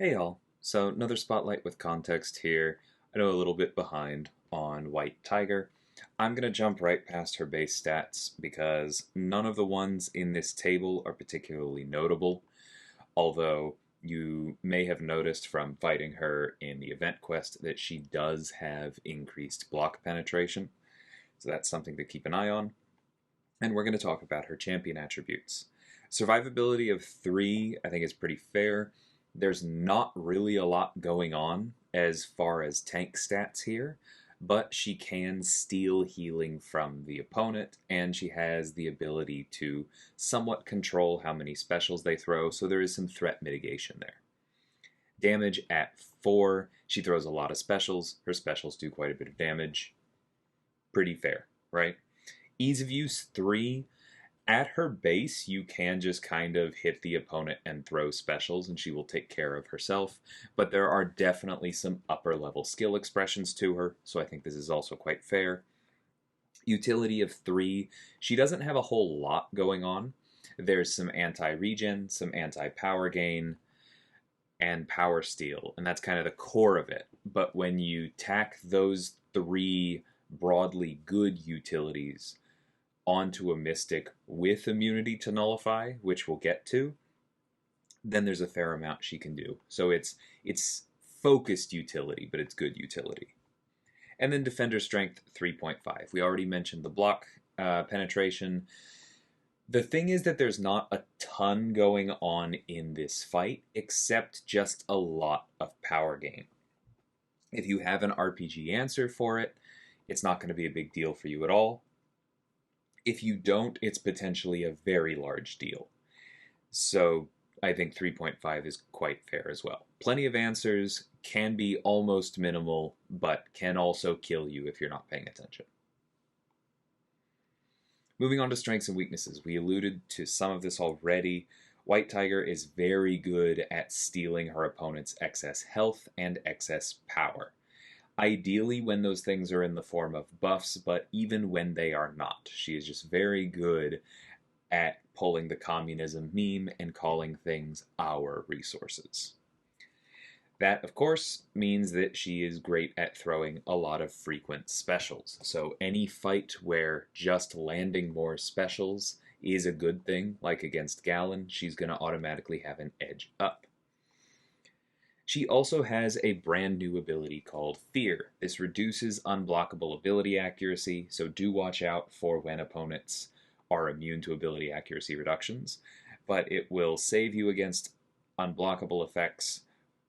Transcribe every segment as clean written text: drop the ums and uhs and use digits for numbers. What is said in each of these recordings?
Hey all, so another spotlight with context here. I know a little bit behind on White Tiger. I'm going to jump right past her base stats because none of the ones in this table are particularly notable, although you may have noticed from fighting her in the event quest that she does have increased block penetration, so that's something to keep an eye on. And we're going to talk about her champion attributes. Survivability of 3, I think, is pretty fair. There's not really a lot going on as far as tank stats here, but she can steal healing from the opponent, and she has the ability to somewhat control how many specials they throw, so there is some threat mitigation there. Damage at 4, she throws a lot of specials. Her specials do quite a bit of damage. Pretty fair, right? Ease of use 3, at her base, you can just kind of hit the opponent and throw specials, and she will take care of herself. But there are definitely some upper level skill expressions to her, so I think this is also quite fair. Utility of 3, she doesn't have a whole lot going on. There's some anti-regen, some anti-power gain, and power steal, and that's kind of the core of it. But when you tack those 3 broadly good utilities onto a mystic with immunity to nullify, which we'll get to, then there's a fair amount she can do. So it's focused utility, but it's good utility. And then defender strength 3.5. We already mentioned the block penetration. The thing is that there's not a ton going on in this fight, except just a lot of power gain. If you have an RPG answer for it, it's not going to be a big deal for you at all. If you don't, it's potentially a very large deal. So I think 3.5 is quite fair as well. Plenty of answers, can be almost minimal, but can also kill you if you're not paying attention. Moving on to strengths and weaknesses. We alluded to some of this already. White Tiger is very good at stealing her opponent's excess health and excess power. Ideally when those things are in the form of buffs, but even when they are not. She is just very good at pulling the communism meme and calling things our resources. That, of course, means that she is great at throwing a lot of frequent specials. So any fight where just landing more specials is a good thing, like against Galen, she's going to automatically have an edge up. She also has a brand new ability called Fear. This reduces unblockable ability accuracy, so do watch out for when opponents are immune to ability accuracy reductions, but it will save you against unblockable effects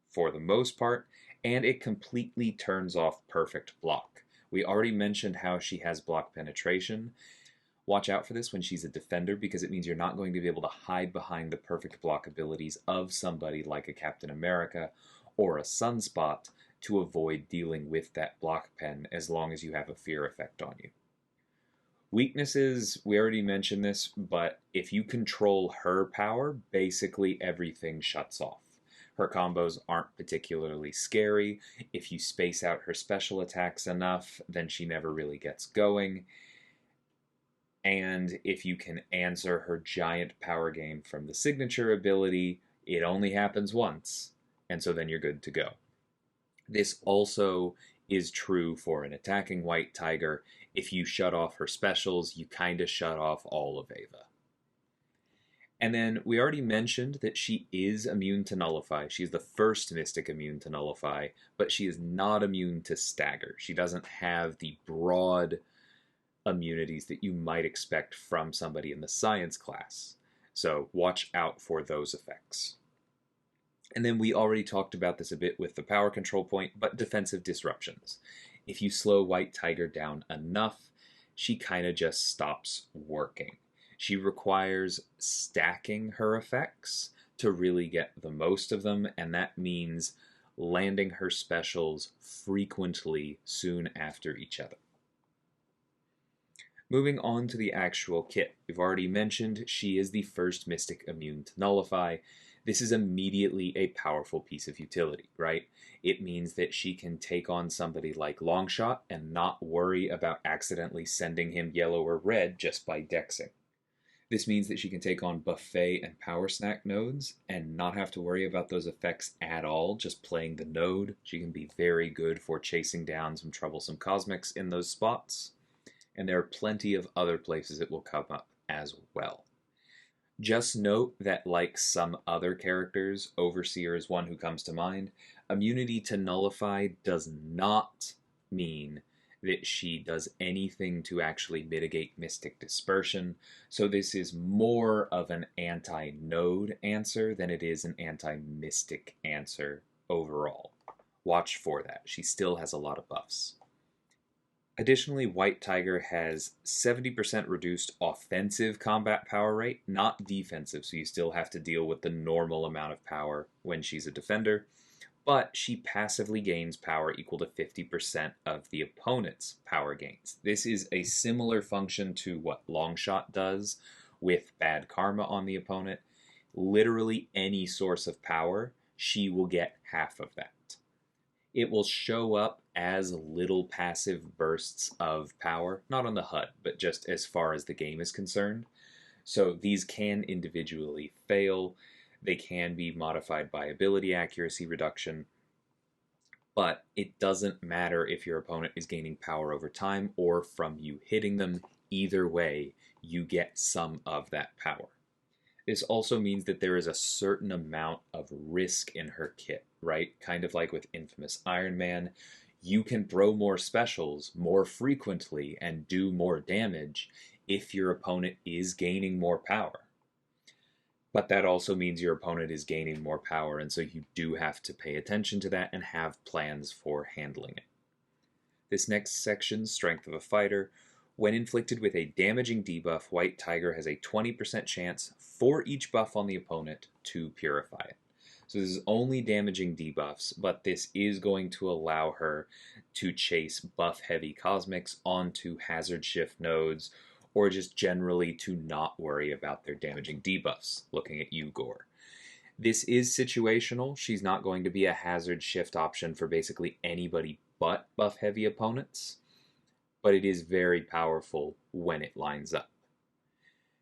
for the most part, and it completely turns off perfect block. We already mentioned how she has block penetration. Watch out for this when she's a defender, because it means you're not going to be able to hide behind the perfect block abilities of somebody like a Captain America or a Sunspot to avoid dealing with that block pen as long as you have a fear effect on you. Weaknesses, we already mentioned this, but if you control her power, basically everything shuts off. Her combos aren't particularly scary. If you space out her special attacks enough, then she never really gets going. And if you can answer her giant power gain from the signature ability, it only happens once, and so then you're good to go. This also is true for an attacking White Tiger. If you shut off her specials, you kind of shut off all of Ava. And then we already mentioned that she is immune to Nullify. She's the first Mystic immune to Nullify, but she is not immune to Stagger. She doesn't have the broad immunities that you might expect from somebody in the science class. So watch out for those effects. And then we already talked about this a bit with the power control point, but defensive disruptions. If you slow White Tiger down enough, she kind of just stops working. She requires stacking her effects to really get the most of them, and that means landing her specials frequently soon after each other. Moving on to the actual kit. We've already mentioned she is the first Mystic immune to Nullify. This is immediately a powerful piece of utility, right? It means that she can take on somebody like Longshot and not worry about accidentally sending him yellow or red just by dexing. This means that she can take on buffet and power snack nodes and not have to worry about those effects at all, just playing the node. She can be very good for chasing down some troublesome cosmics in those spots. And there are plenty of other places it will come up as well. Just note that, like some other characters, Overseer is one who comes to mind. Immunity to Nullify does not mean that she does anything to actually mitigate Mystic Dispersion, so this is more of an anti-node answer than it is an anti-mystic answer overall. Watch for that. She still has a lot of buffs. Additionally, White Tiger has 70% reduced offensive combat power rate, not defensive, so you still have to deal with the normal amount of power when she's a defender, but she passively gains power equal to 50% of the opponent's power gains. This is a similar function to what Longshot does with bad karma on the opponent. Literally any source of power, she will get half of that. It will show up as little passive bursts of power, not on the HUD, but just as far as the game is concerned. So these can individually fail. They can be modified by ability accuracy reduction, but it doesn't matter if your opponent is gaining power over time or from you hitting them. Either way, you get some of that power. This also means that there is a certain amount of risk in her kit, right? Kind of like with Infamous Iron Man. You can throw more specials more frequently and do more damage if your opponent is gaining more power. But that also means your opponent is gaining more power, and so you do have to pay attention to that and have plans for handling it. This next section, Strength of a Fighter. When inflicted with a damaging debuff, White Tiger has a 20% chance for each buff on the opponent to purify it. So this is only damaging debuffs, but this is going to allow her to chase buff-heavy cosmics onto hazard shift nodes, or just generally to not worry about their damaging debuffs, looking at you, Gore. This is situational. She's not going to be a hazard shift option for basically anybody but buff-heavy opponents, but it is very powerful when it lines up.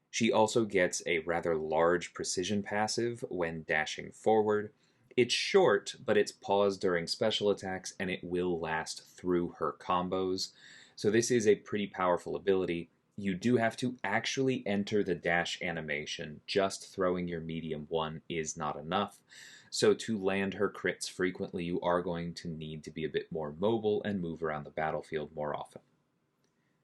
She also gets a rather large precision passive when dashing forward. It's short, but it's paused during special attacks, and it will last through her combos. So this is a pretty powerful ability. You do have to actually enter the dash animation. Just throwing your medium 1 is not enough. So to land her crits frequently, you are going to need to be a bit more mobile and move around the battlefield more often.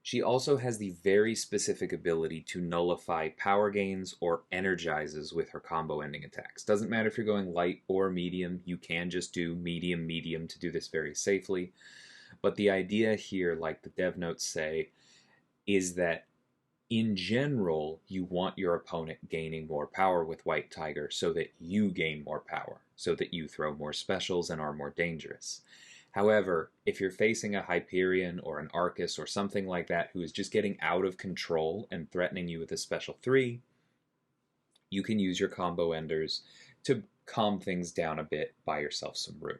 She also has the very specific ability to nullify power gains or energizes with her combo ending attacks. Doesn't matter if you're going light or medium, you can just do medium, medium to do this very safely. But the idea here, like the dev notes say, is that in general, you want your opponent gaining more power with White Tiger so that you gain more power, so that you throw more specials and are more dangerous. However, if you're facing a Hyperion or an Arcus or something like that who is just getting out of control and threatening you with a special 3, you can use your combo enders to calm things down a bit, buy yourself some room.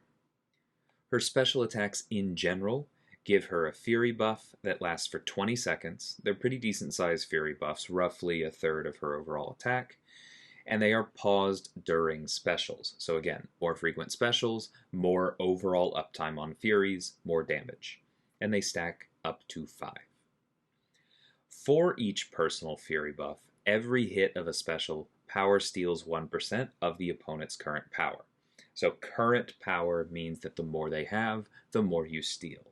Her special attacks in general give her a Fury buff that lasts for 20 seconds. They're pretty decent sized Fury buffs, roughly a third of her overall attack. And they are paused during specials. So again, more frequent specials, more overall uptime on Furies, more damage. And they stack up to 5. For each personal Fury buff, every hit of a special power steals 1% of the opponent's current power. So current power means that the more they have, the more you steal.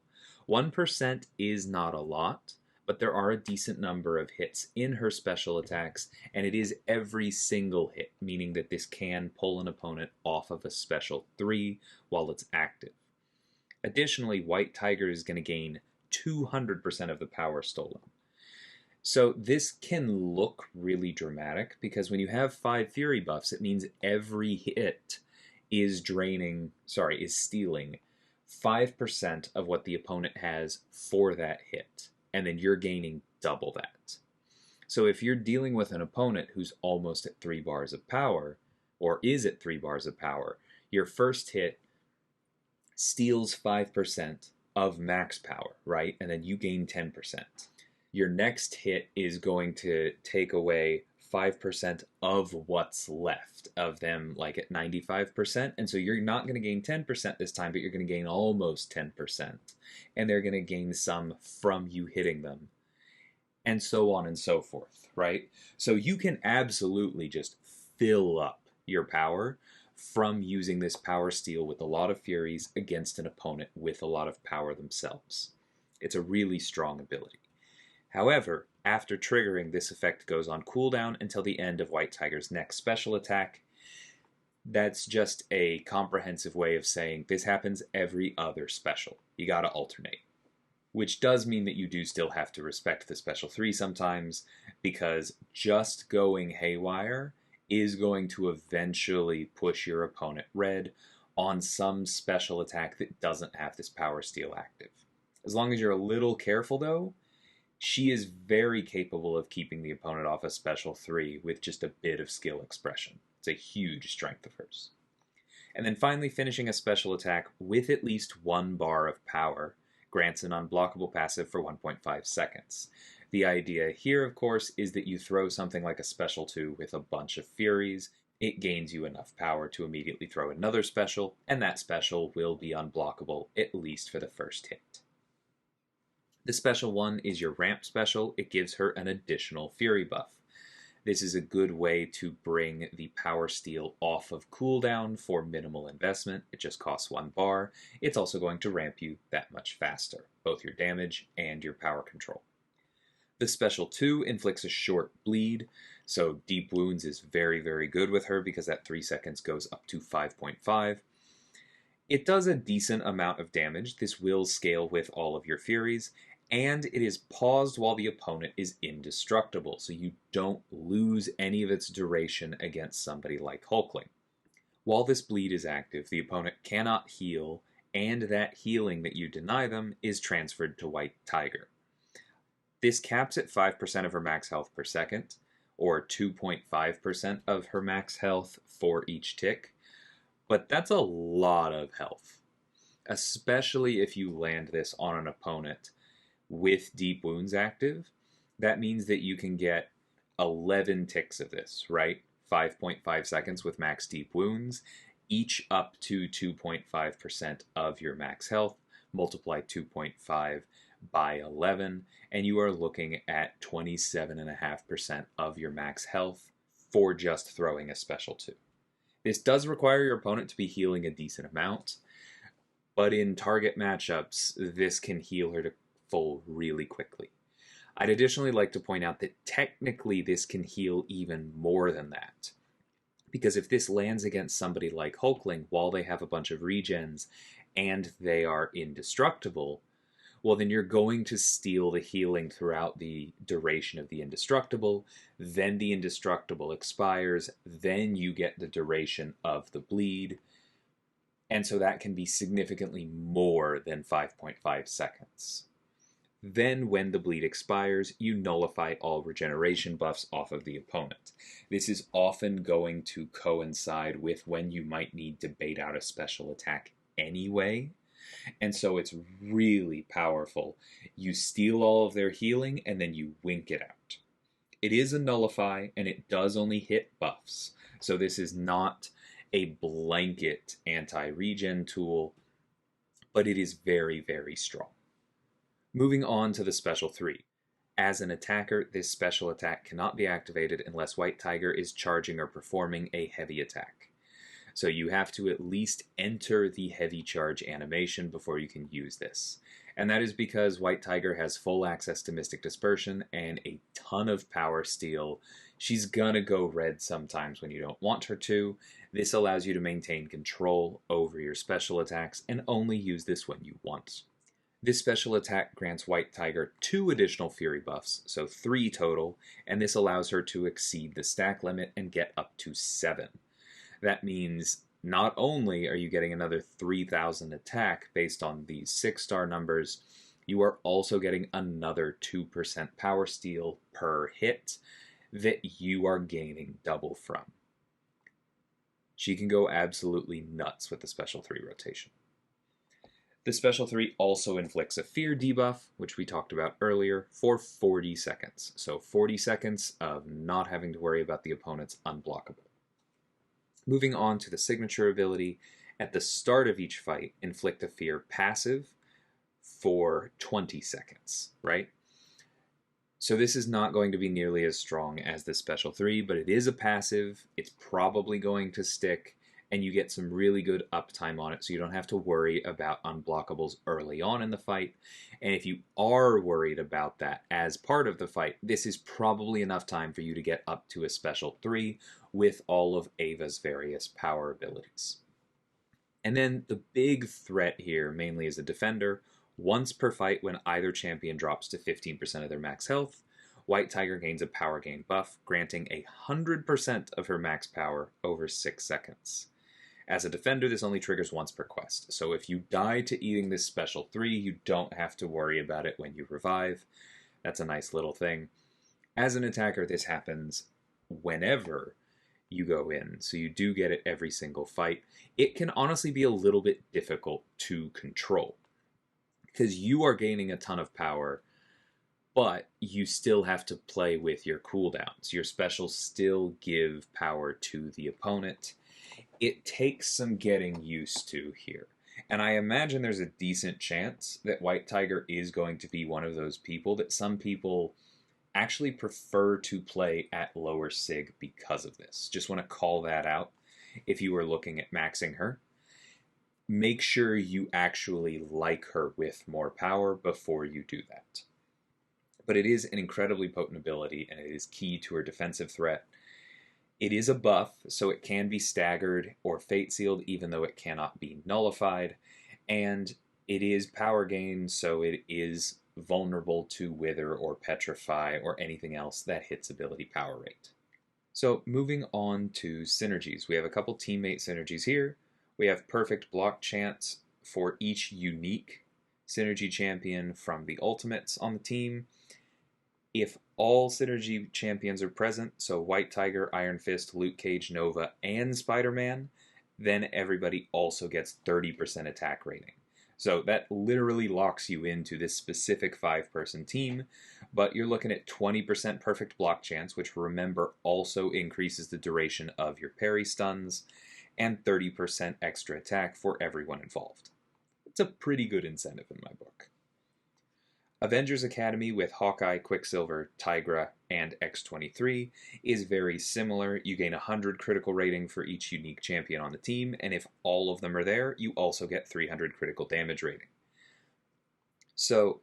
1% is not a lot, but there are a decent number of hits in her special attacks, and it is every single hit, meaning that this can pull an opponent off of a special 3 while it's active. Additionally, White Tiger is going to gain 200% of the power stolen. So this can look really dramatic, because when you have 5 Fury buffs, it means every hit is stealing 5% of what the opponent has for that hit, and then you're gaining double that. So if you're dealing with an opponent who's almost at 3 bars of power, or is at 3 bars of power, your first hit steals 5% of max power, right? And then you gain 10%. Your next hit is going to take away 5% of what's left of them, like at 95%. And so you're not going to gain 10% this time, but you're going to gain almost 10%. And they're going to gain some from you hitting them, and so on and so forth, right? So you can absolutely just fill up your power from using this power steal with a lot of furies against an opponent with a lot of power themselves. It's a really strong ability. However, after triggering, this effect goes on cooldown until the end of White Tiger's next special attack. That's just a comprehensive way of saying this happens every other special. You gotta alternate. Which does mean that you do still have to respect the special 3 sometimes, because just going haywire is going to eventually push your opponent red on some special attack that doesn't have this power steal active. As long as you're a little careful though, she is very capable of keeping the opponent off a special 3 with just a bit of skill expression. It's a huge strength of hers. And then finally finishing a special attack with at least 1 bar of power grants an unblockable passive for 1.5 seconds. The idea here, of course, is that you throw something like a special 2 with a bunch of furies. It gains you enough power to immediately throw another special, and that special will be unblockable, at least for the first hit. The special 1 is your ramp special. It gives her an additional fury buff. This is a good way to bring the power steal off of cooldown for minimal investment. It just costs 1 bar. It's also going to ramp you that much faster, both your damage and your power control. The special 2 inflicts a short bleed, so deep wounds is very, very good with her because that 3 seconds goes up to 5.5. It does a decent amount of damage. This will scale with all of your furies, and it is paused while the opponent is indestructible, so you don't lose any of its duration against somebody like Hulkling. While this bleed is active, the opponent cannot heal, and that healing that you deny them is transferred to White Tiger. This caps at 5% of her max health per second, or 2.5% of her max health for each tick, but that's a lot of health, especially if you land this on an opponent with deep wounds active. That means that you can get 11 ticks of this, right? 5.5 seconds with max deep wounds, each up to 2.5% of your max health. Multiply 2.5 by 11, and you are looking at 27.5% of your max health for just throwing a special 2. This does require your opponent to be healing a decent amount, but in target matchups, this can heal her to full really quickly. I'd additionally like to point out that technically this can heal even more than that, because if this lands against somebody like Hulkling while they have a bunch of regens and they are indestructible, well then you're going to steal the healing throughout the duration of the indestructible, then the indestructible expires, then you get the duration of the bleed, and so that can be significantly more than 5.5 seconds. Then when the bleed expires, you nullify all regeneration buffs off of the opponent. This is often going to coincide with when you might need to bait out a special attack anyway, and so it's really powerful. You steal all of their healing and then you wink it out. It is a nullify and it does only hit buffs, so this is not a blanket anti-regen tool, but it is very, very strong. Moving on to the special 3. As an attacker, this special attack cannot be activated unless White Tiger is charging or performing a heavy attack. So you have to at least enter the heavy charge animation before you can use this. And that is because White Tiger has full access to Mystic Dispersion and a ton of power steal. She's gonna go red sometimes when you don't want her to. This allows you to maintain control over your special attacks and only use this when you want. This special attack grants White Tiger 2 additional Fury buffs, so 3 total, and this allows her to exceed the stack limit and get up to 7. That means not only are you getting another 3,000 attack based on these 6-star numbers, you are also getting another 2% power steal per hit that you are gaining double from. She can go absolutely nuts with the special 3 rotation. The Special 3 also inflicts a Fear debuff, which we talked about earlier, for 40 seconds. So 40 seconds of not having to worry about the opponent's unblockable. Moving on to the signature ability, at the start of each fight, inflict a Fear passive for 20 seconds, right? So this is not going to be nearly as strong as the Special 3, but it is a passive, it's probably going to stick, and you get some really good uptime on it, so you don't have to worry about unblockables early on in the fight. And if you are worried about that as part of the fight, this is probably enough time for you to get up to a Special 3 with all of Ava's various power abilities. And then the big threat here, mainly as a defender, once per fight when either champion drops to 15% of their max health, White Tiger gains a power gain buff, granting 100% of her max power over 6 seconds. As a defender, this only triggers once per quest, so if you die to eating this Special 3, you don't have to worry about it when you revive. That's a nice little thing. As an attacker, this happens whenever you go in, so you do get it every single fight. It can honestly be a little bit difficult to control, because you are gaining a ton of power, but you still have to play with your cooldowns. Your specials still give power to the opponent. It takes some getting used to here. And I imagine there's a decent chance that White Tiger is going to be one of those people that some people actually prefer to play at lower sig because of this. Just want to call that out. If you are looking at maxing her, make sure you actually like her with more power before you do that. But it is an incredibly potent ability, and it is key to her defensive threat. It is a buff, so it can be staggered or fate sealed, even though it cannot be nullified. And it is power gain, so it is vulnerable to wither or petrify or anything else that hits ability power rate. So moving on to synergies. We have a couple teammate synergies here. We have perfect block chance for each unique synergy champion from the ultimates on the team. If all synergy champions are present, so White Tiger, Iron Fist, Luke Cage, Nova, and Spider-Man, then everybody also gets 30% attack rating. So that literally locks you into this specific 5-person team, but you're looking at 20% perfect block chance, which remember also increases the duration of your parry stuns, and 30% extra attack for everyone involved. It's a pretty good incentive in my book. Avengers Academy with Hawkeye, Quicksilver, Tigra, and X-23 is very similar. You gain 100 critical rating for each unique champion on the team, and if all of them are there, you also get 300 critical damage rating. So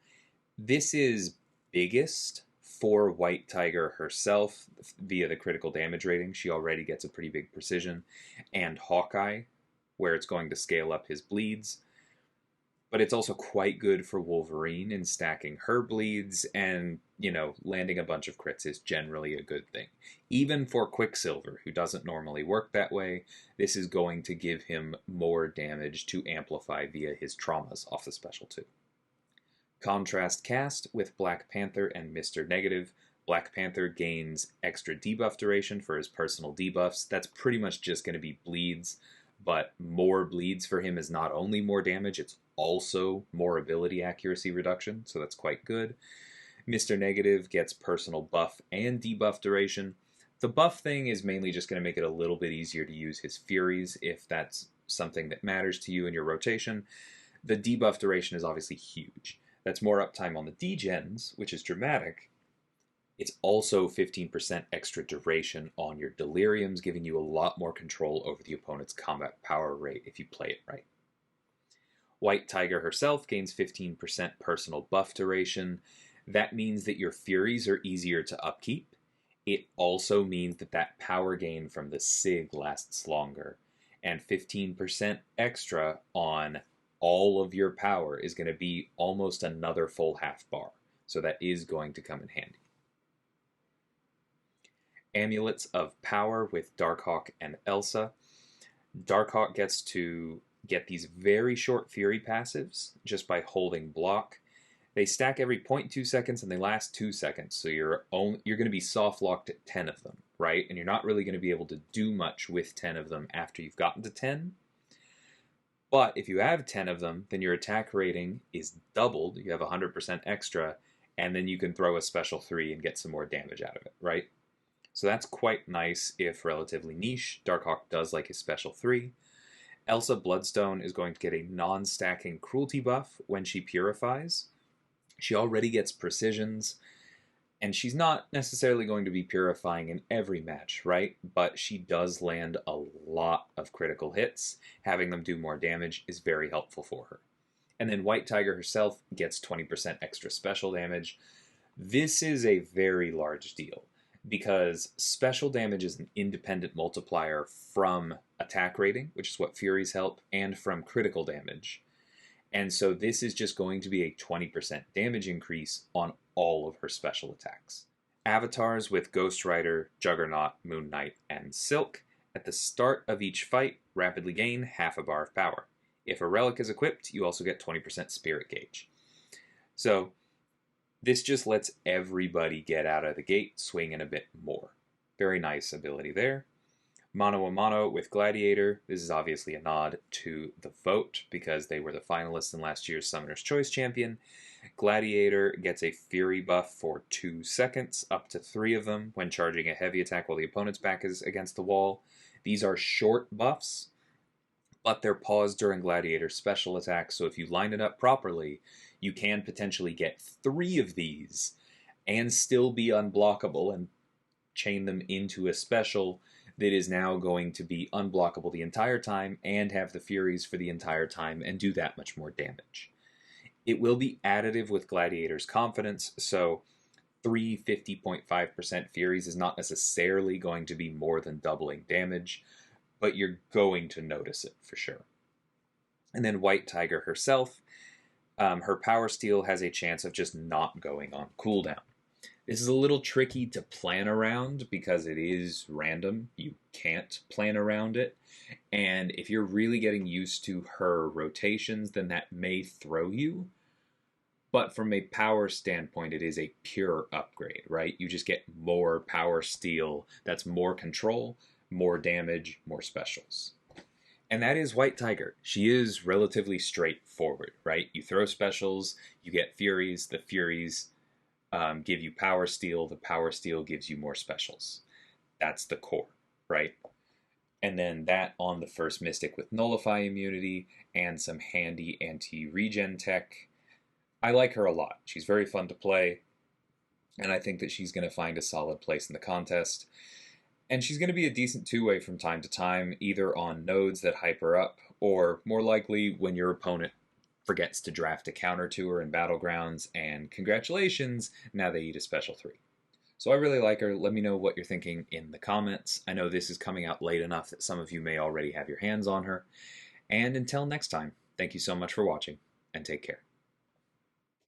this is biggest for White Tiger herself via the critical damage rating. She already gets a pretty big precision, and Hawkeye, where it's going to scale up his bleeds. But it's also quite good for Wolverine in stacking her bleeds, and, landing a bunch of crits is generally a good thing. Even for Quicksilver, who doesn't normally work that way, this is going to give him more damage to amplify via his traumas off the Special 2. Contrast cast with Black Panther and Mr. Negative. Black Panther gains extra debuff duration for his personal debuffs. That's pretty much just going to be bleeds, but more bleeds for him is not only more damage, it's also more ability accuracy reduction, so that's quite good. Mr. Negative gets personal buff and debuff duration. The buff thing is mainly just going to make it a little bit easier to use his Furies if that's something that matters to you in your rotation. The debuff duration is obviously huge. That's more uptime on the degens, which is dramatic. It's also 15% extra duration on your deliriums, giving you a lot more control over the opponent's combat power rate if you play it right. White Tiger herself gains 15% personal buff duration. That means that your Furies are easier to upkeep. It also means that power gain from the SIG lasts longer. And 15% extra on all of your power is going to be almost another full half bar. So that is going to come in handy. Amulets of Power with Darkhawk and Elsa. Darkhawk gets to get these very short Fury passives just by holding block. They stack every 0.2 seconds and they last 2 seconds, so you're going to be soft locked at 10 of them, right? And you're not really going to be able to do much with 10 of them after you've gotten to 10. But if you have 10 of them, then your attack rating is doubled. You have 100% extra, and then you can throw a special 3 and get some more damage out of it, right? So that's quite nice if relatively niche. Darkhawk does like his special 3. Elsa Bloodstone is going to get a non-stacking cruelty buff when she purifies. She already gets precisions, and she's not necessarily going to be purifying in every match, right? But she does land a lot of critical hits. Having them do more damage is very helpful for her. And then White Tiger herself gets 20% extra special damage. This is a very large deal because special damage is an independent multiplier from attack rating, which is what Furies help, and from critical damage. And so this is just going to be a 20% damage increase on all of her special attacks. Avatars with Ghost Rider, Juggernaut, Moon Knight, and Silk at the start of each fight rapidly gain half a bar of power. If a relic is equipped, you also get 20% spirit gauge. So this just lets everybody get out of the gate swinging a bit more. Very nice ability there. Mano a Mano with Gladiator. This is obviously a nod to the vote because they were the finalists in last year's Summoner's Choice Champion. Gladiator gets a Fury buff for 2 seconds, up to 3 of them, when charging a heavy attack while the opponent's back is against the wall. These are short buffs, but they're paused during Gladiator's special attacks, so if you line it up properly, you can potentially get 3 of these and still be unblockable and chain them into a special that is now going to be unblockable the entire time and have the Furies for the entire time and do that much more damage. It will be additive with Gladiator's confidence, so 350.5% Furies is not necessarily going to be more than doubling damage, but you're going to notice it for sure. And then White Tiger herself, her Power Steal has a chance of just not going on cooldown. This is a little tricky to plan around because it is random. You can't plan around it. And if you're really getting used to her rotations, then that may throw you. But from a power standpoint, it is a pure upgrade, right? You just get more Power Steal. That's more control, more damage, more specials. And that is White Tiger. She is relatively straightforward, right? You throw specials, you get Furies. The Furies give you Power Steal. The Power Steal gives you more specials. That's the core, right? And then that on the first Mystic with Nullify immunity and some handy anti-regen tech. I like her a lot. She's very fun to play, and I think that she's going to find a solid place in the contest. And she's going to be a decent two-way from time to time, either on nodes that hype her up, or more likely when your opponent forgets to draft a counter to her in Battlegrounds, and congratulations, now they eat a special 3. So I really like her. Let me know what you're thinking in the comments. I know this is coming out late enough that some of you may already have your hands on her. And until next time, thank you so much for watching, and take care.